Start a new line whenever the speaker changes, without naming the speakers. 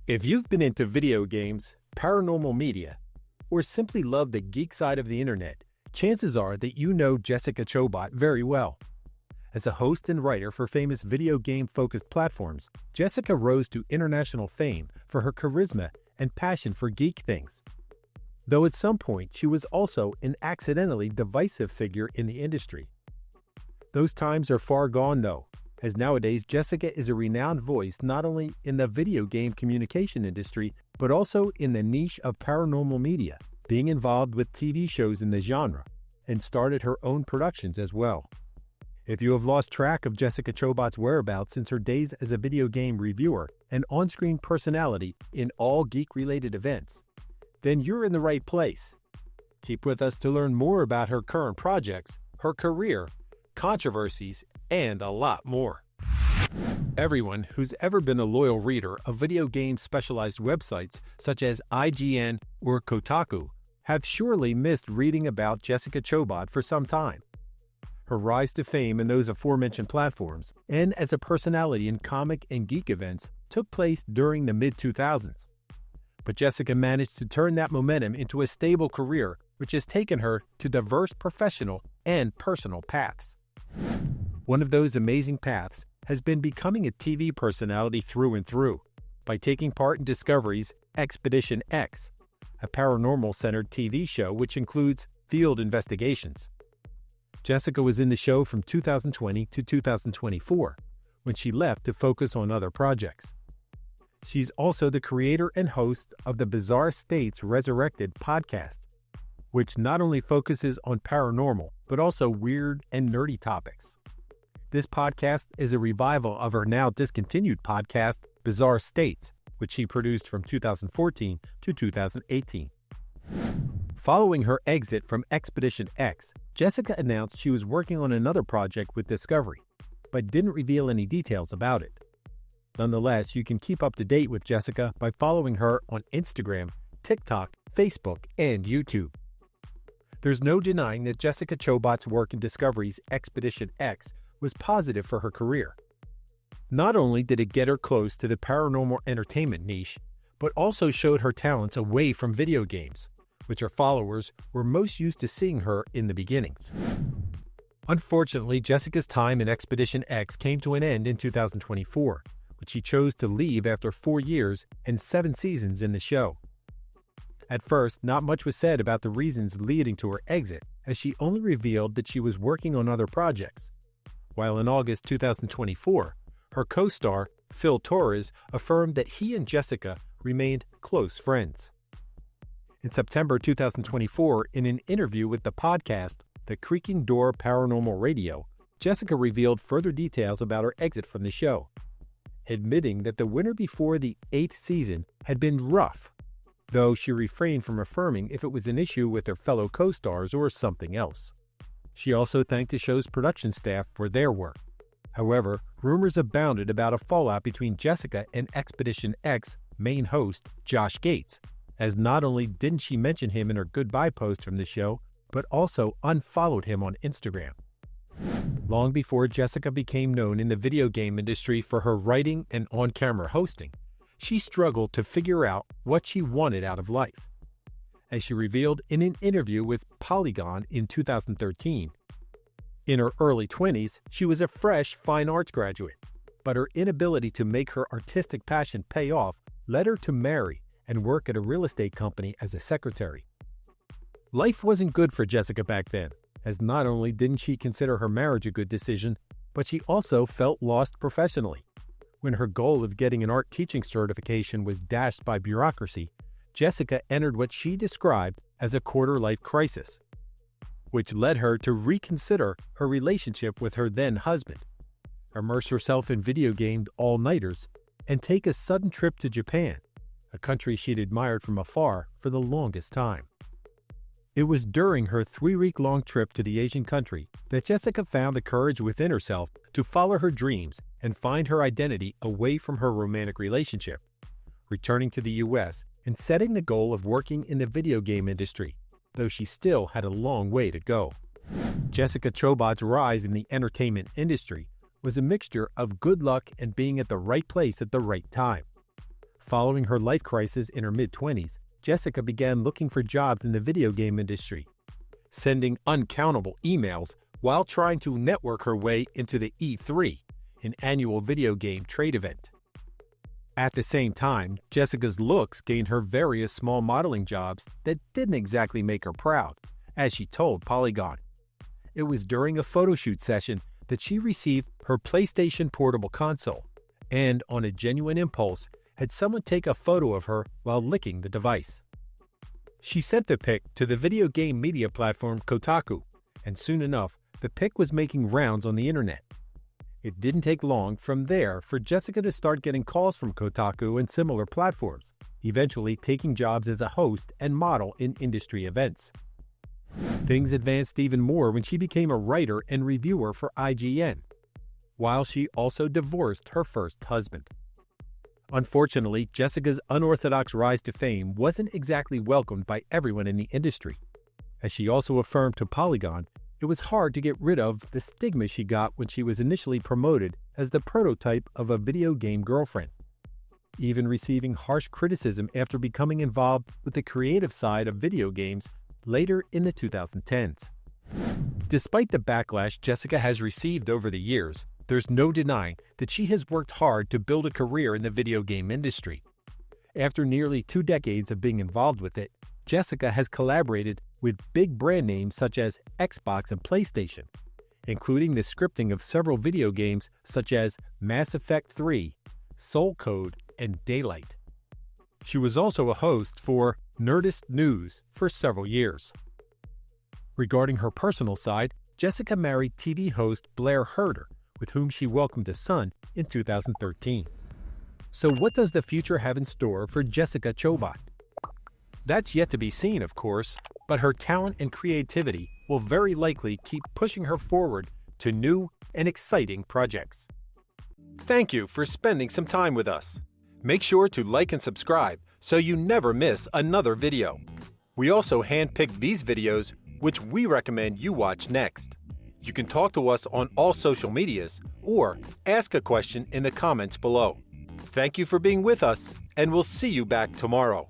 If you've been into video games, paranormal media, or simply love the geek side of the internet, chances are that you know Jessica Chobot very well. As a host and writer for famous video game-focused platforms, Jessica rose to international fame for her charisma and passion for geek things. Though at some point she was also an accidentally divisive figure in the industry. Those times are far gone though, as nowadays Jessica is a renowned voice not only in the video game communication industry, but also in the niche of paranormal media, being involved with TV shows in the genre, and started her own productions as well. If you have lost track of Jessica Chobot's whereabouts since her days as a video game reviewer and on-screen personality in all geek-related events, then you're in the right place. Keep with us to learn more about her current projects, her career, controversies, and a lot more. Everyone who's ever been a loyal reader of video game-specialized websites such as IGN or Kotaku have surely missed reading about Jessica Chobot for some time. Her rise to fame in those aforementioned platforms and as a personality in comic and geek events took place during the mid-2000s. But Jessica managed to turn that momentum into a stable career, which has taken her to diverse professional and personal paths. One of those amazing paths has been becoming a TV personality through and through by taking part in Discovery's Expedition X, a paranormal-centered TV show which includes field investigations. Jessica was in the show from 2020 to 2024, when she left to focus on other projects. She's also the creator and host of the Bizarre States Resurrected podcast, which not only focuses on paranormal, but also weird and nerdy topics. This podcast is a revival of her now discontinued podcast, Bizarre States, which she produced from 2014 to 2018. Following her exit from Expedition X, Jessica announced she was working on another project with Discovery, but didn't reveal any details about it. Nonetheless, you can keep up to date with Jessica by following her on Instagram, TikTok, Facebook, and YouTube. There's no denying that Jessica Chobot's work in Discovery's Expedition X was positive for her career. Not only did it get her close to the paranormal entertainment niche, but also showed her talents away from video games, which her followers were most used to seeing her in the beginnings. Unfortunately, Jessica's time in Expedition X came to an end in 2024, which she chose to leave after 4 years and 7 seasons in the show. At first, not much was said about the reasons leading to her exit, as she only revealed that she was working on other projects. While in August 2024, her co-star, Phil Torres, affirmed that he and Jessica remained close friends. In September 2024, in an interview with the podcast, The Creaking Door Paranormal Radio, Jessica revealed further details about her exit from the show, admitting that the winter before the 8th season had been rough, though she refrained from affirming if it was an issue with her fellow co-stars or something else. She also thanked the show's production staff for their work. However, rumors abounded about a fallout between Jessica and Expedition X main host Josh Gates, as not only didn't she mention him in her goodbye post from the show, but also unfollowed him on Instagram. Long before Jessica became known in the video game industry for her writing and on-camera hosting, she struggled to figure out what she wanted out of life. As she revealed in an interview with Polygon in 2013, in her early 20s, she was a fresh fine arts graduate, but her inability to make her artistic passion pay off led her to marry and work at a real estate company as a secretary. Life wasn't good for Jessica back then, as not only didn't she consider her marriage a good decision, but she also felt lost professionally. When her goal of getting an art teaching certification was dashed by bureaucracy, Jessica entered what she described as a quarter-life crisis, which led her to reconsider her relationship with her then-husband, immerse herself in video game all-nighters, and take a sudden trip to Japan, a country she'd admired from afar for the longest time. It was during her 3-week-long trip to the Asian country that Jessica found the courage within herself to follow her dreams and find her identity away from her romantic relationship, returning to the U.S. and setting the goal of working in the video game industry, though she still had a long way to go. Jessica Chobot's rise in the entertainment industry was a mixture of good luck and being at the right place at the right time. Following her life crisis in her mid-20s, Jessica began looking for jobs in the video game industry, sending uncountable emails while trying to network her way into the E3, an annual video game trade event. At the same time, Jessica's looks gained her various small modeling jobs that didn't exactly make her proud, as she told Polygon. It was during a photoshoot session that she received her PlayStation Portable console, and on a genuine impulse, had someone take a photo of her while licking the device. She sent the pic to the video game media platform Kotaku, and soon enough, the pic was making rounds on the internet. It didn't take long from there for Jessica to start getting calls from Kotaku and similar platforms, eventually taking jobs as a host and model in industry events. Things advanced even more when she became a writer and reviewer for IGN, while she also divorced her first husband. Unfortunately, Jessica's unorthodox rise to fame wasn't exactly welcomed by everyone in the industry. As she also affirmed to Polygon, it was hard to get rid of the stigma she got when she was initially promoted as the prototype of a video game girlfriend, even receiving harsh criticism after becoming involved with the creative side of video games later in the 2010s. Despite the backlash Jessica has received over the years, there's no denying that she has worked hard to build a career in the video game industry. After nearly 2 decades of being involved with it, Jessica has collaborated with big brand names such as Xbox and PlayStation, including the scripting of several video games such as Mass Effect 3, Soul Code, and Daylight. She was also a host for Nerdist News for several years. Regarding her personal side, Jessica married TV host Blair Herter, with whom she welcomed a son in 2013. So what does the future have in store for Jessica Chobot? That's yet to be seen, of course, but her talent and creativity will very likely keep pushing her forward to new and exciting projects. Thank you for spending some time with us. Make sure to like and subscribe so you never miss another video. We also handpick these videos which we recommend you watch next. You can talk to us on all social medias or ask a question in the comments below. Thank you for being with us, and we'll see you back tomorrow.